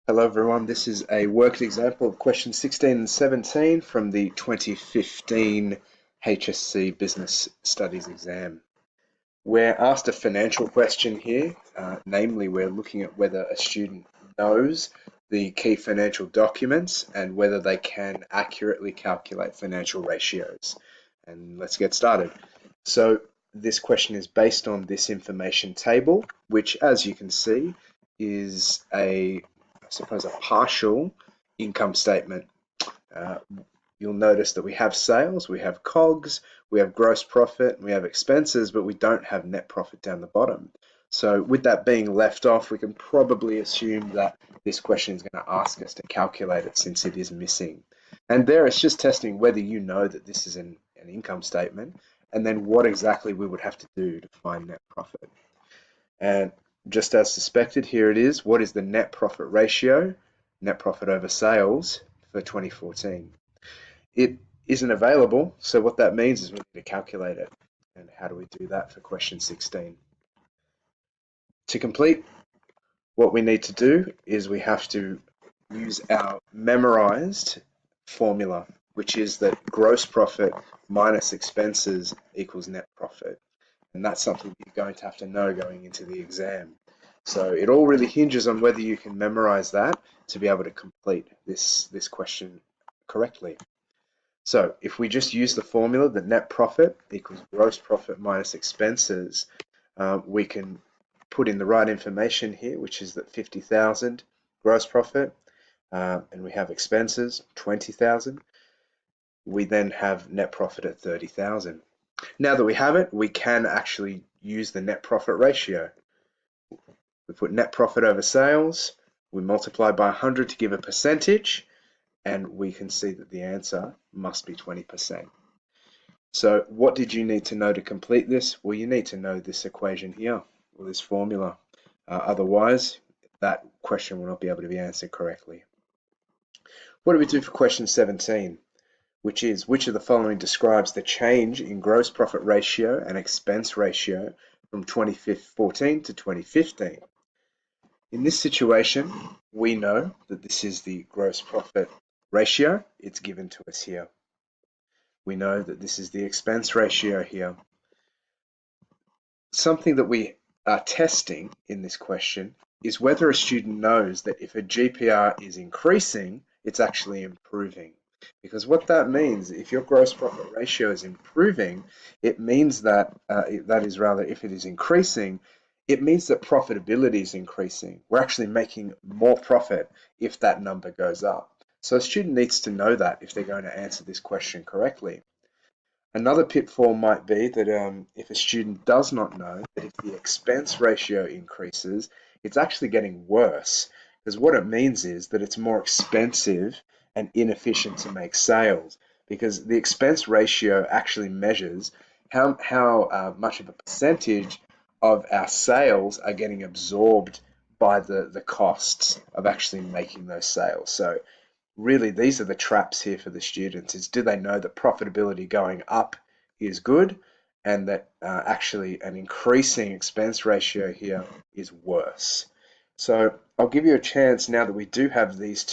Hello everyone, this is a worked example of questions 16 and 17 from the 2015 HSC Business Studies exam. We're asked a financial question here, namely we're looking at whether a student knows the key financial documents and whether they can accurately calculate financial ratios. And let's get started. So this question is based on this information table, which as you can see is I suppose a partial income statement. Uh, you'll notice that we have sales, we have COGS, we have gross profit, we have expenses, but we don't have net profit down the bottom. So with that being left off, we can probably assume that this question is going to ask us to calculate it since it is missing. And there it's just testing whether you know that this is an income statement and then what exactly we would have to do to find net profit. And just as suspected, here it is. What is the net profit ratio, net profit over sales for 2014? It isn't available, so what that means is we need to calculate it. And how do we do that for question 16? To complete, what we need to do is we have to use our memorized formula, which is that gross profit minus expenses equals net profit. And that's something you're going to have to know going into the exam. So it all really hinges on whether you can memorize that to be able to complete this question correctly. So if we just use the formula that net profit equals gross profit minus expenses, we can put in the right information here, which is that 50,000 gross profit, and we have expenses 20,000. We then have net profit at 30,000. Now that we have it, we can actually use the net profit ratio. We put net profit over sales, we multiply by 100 to give a percentage, and we can see that the answer must be 20%. So what did you need to know to complete this? Well, you need to know this equation here, or this formula. Otherwise, that question will not be able to be answered correctly. What do we do for question 17? Which is, which of the following describes the change in gross profit ratio and expense ratio from 2014 to 2015? In this situation, we know that this is the gross profit ratio. It's given to us here. We know that this is the expense ratio here. Something that we are testing in this question is whether a student knows that if a GPR is increasing, it's actually improving. Because what that means, if your gross profit ratio is improving, it means that, if it is increasing, it means that profitability is increasing. We're actually making more profit if that number goes up. So a student needs to know that if they're going to answer this question correctly. Another pitfall might be that if a student does not know that if the expense ratio increases, it's actually getting worse. Because what it means is that it's more expensive and inefficient to make sales, because the expense ratio actually measures how much of a percentage of our sales are getting absorbed by the costs of actually making those sales. So really, these are the traps here for the students, is do they know that profitability going up is good and that actually an increasing expense ratio here is worse. So I'll give you a chance now that we do have these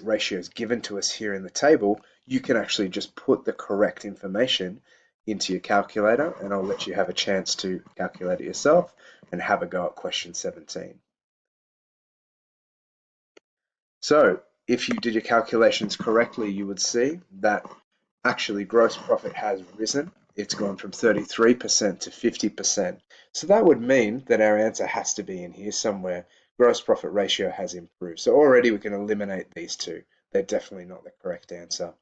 ratios given to us here in the table. You can actually just put the correct information into your calculator, and I'll let you have a chance to calculate it yourself and have a go at question 17. So if you did your calculations correctly, you would see that actually gross profit has risen. It's gone from 33% to 50%. So that would mean that our answer has to be in here somewhere. Gross profit ratio has improved. So already we can eliminate these two. They're definitely not the correct answer.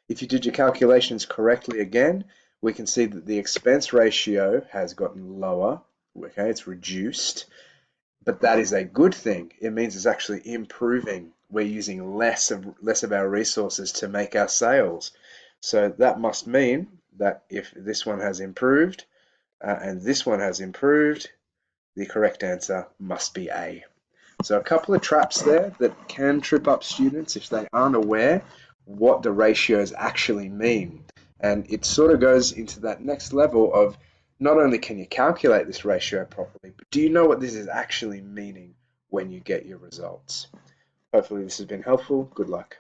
If you did your calculations correctly again, we can see that the expense ratio has gotten lower. Okay, it's reduced. But that is a good thing. It means it's actually improving. We're using less of our resources to make our sales. So that must mean that if this one has improved and this one has improved, the correct answer must be A. So a couple of traps there that can trip up students if they aren't aware what the ratios actually mean. And it sort of goes into that next level of not only can you calculate this ratio properly, but do you know what this is actually meaning? when you get your results. Hopefully this has been helpful. Good luck.